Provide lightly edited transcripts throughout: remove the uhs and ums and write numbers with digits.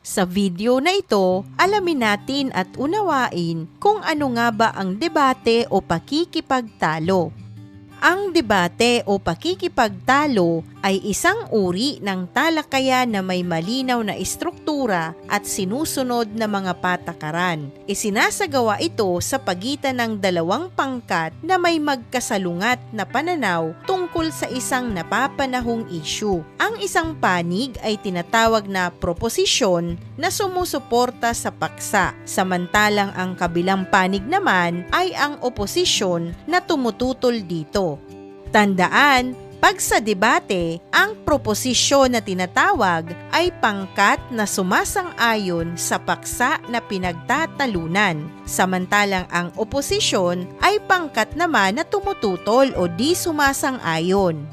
Sa video na ito, alamin natin at unawain kung ano nga ba ang debate o pakikipagtalo. Ang debate o pakikipagtalo ay isang uri ng talakayan na may malinaw na istruktura at sinusunod na mga patakaran. Isinasagawa ito sa pagitan ng dalawang pangkat na may magkasalungat na pananaw tungkol sa isang napapanahong issue. Ang isang panig ay tinatawag na proposisyon na sumusuporta sa paksa, samantalang ang kabilang panig naman ay ang oposisyon na tumututol dito. Tandaan, pag sa debate, ang proposisyon na tinatawag ay pangkat na sumasang-ayon sa paksa na pinagtatalunan, samantalang ang oposisyon ay pangkat naman na tumututol o di sumasang-ayon.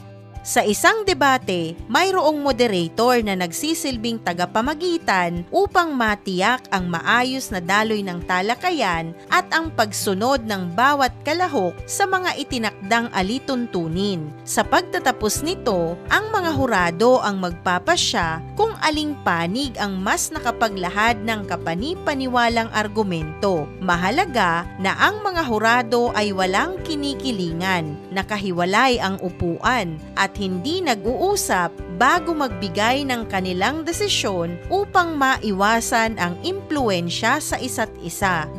Sa isang debate, mayroong moderator na nagsisilbing tagapamagitan upang matiyak ang maayos na daloy ng talakayan at ang pagsunod ng bawat kalahok sa mga itinakdang alituntunin. Sa pagtatapos nito, ang mga hurado ang magpapasya kung aling panig ang mas nakapaglahad ng kapani-paniwalang argumento. Mahalaga na ang mga hurado ay walang kinikilingan, nakahiwalay ang upuan at hindi nag-uusap bago magbigay ng kanilang desisyon upang maiwasan ang impluwensya sa isa't isa.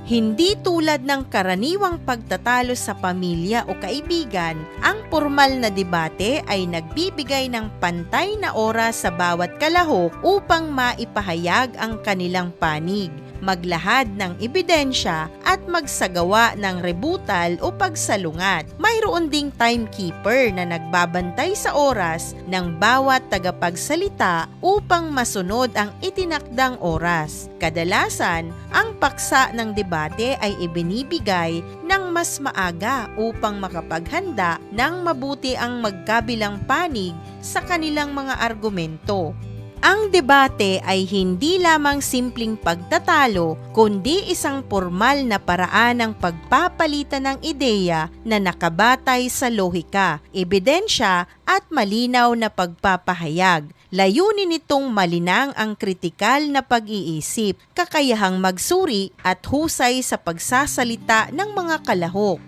Hindi tulad ng karaniwang pagtatalo sa pamilya o kaibigan, ang formal na debate ay nagbibigay ng pantay na oras sa bawat kalahok upang maipahayag ang kanilang panig, maglahad ng ebidensya at magsagawa ng rebutal o pagsalungat. Mayroon ding timekeeper na nagbabantay sa oras ng bawat tagapagsalita upang masunod ang itinakdang oras. Kadalasan, ang paksa ng debate ay ibinibigay ng mas maaga upang makapaghanda ng mabuti ang magkabilang panig sa kanilang mga argumento. Ang debate ay hindi lamang simpleng pagtatalo, kundi isang formal na paraan ng pagpapalitan ng ideya na nakabatay sa lohika, ebidensya at malinaw na pagpapahayag. Layunin nitong malinang ang kritikal na pag-iisip, kakayahang magsuri at husay sa pagsasalita ng mga kalahok.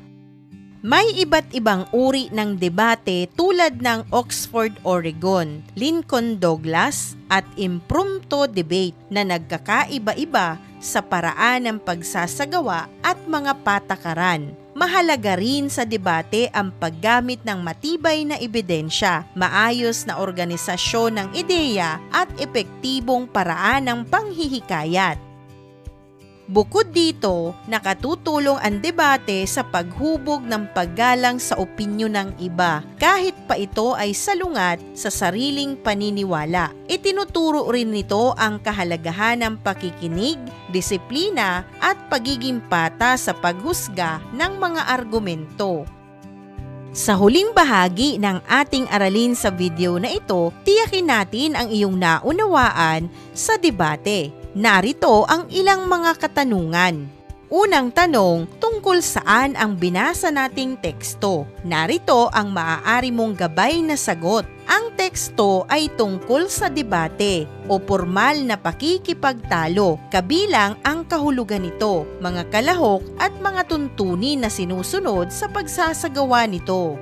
May iba't ibang uri ng debate tulad ng Oxford, Oregon, Lincoln Douglas at impromptu debate na nagkakaiba-iba sa paraan ng pagsasagawa at mga patakaran. Mahalaga rin sa debate ang paggamit ng matibay na ebidensya, maayos na organisasyon ng ideya at epektibong paraan ng panghihikayat. Bukod dito, nakatutulong ang debate sa paghubog ng paggalang sa opinyon ng iba, kahit pa ito ay salungat sa sariling paniniwala. Itinuturo rin nito ang kahalagahan ng pakikinig, disiplina at pagiging pata sa paghusga ng mga argumento. Sa huling bahagi ng ating aralin sa video na ito, tiyakin natin ang iyong naunawaan sa debate. Narito ang ilang mga katanungan. Unang tanong, tungkol saan ang binasa nating teksto? Narito ang maaari mong gabay na sagot. Ang teksto ay tungkol sa debate o formal na pakikipagtalo, kabilang ang kahulugan nito, mga kalahok at mga tuntunin na sinusunod sa pagsasagawa nito.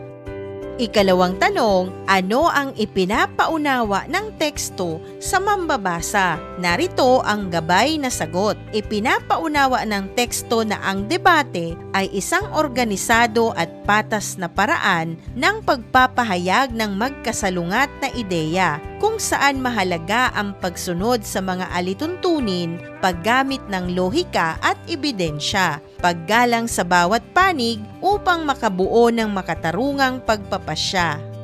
Ikalawang tanong, ano ang ipinapaunawa ng teksto sa mambabasa? Narito ang gabay na sagot. Ipinapaunawa ng teksto na ang debate ay isang organisado at patas na paraan ng pagpapahayag ng magkasalungat na ideya, kung saan mahalaga ang pagsunod sa mga alituntunin, paggamit ng lohika at ebidensya, paggalang sa bawat panig upang makabuo ng makatarungang pagpapasya.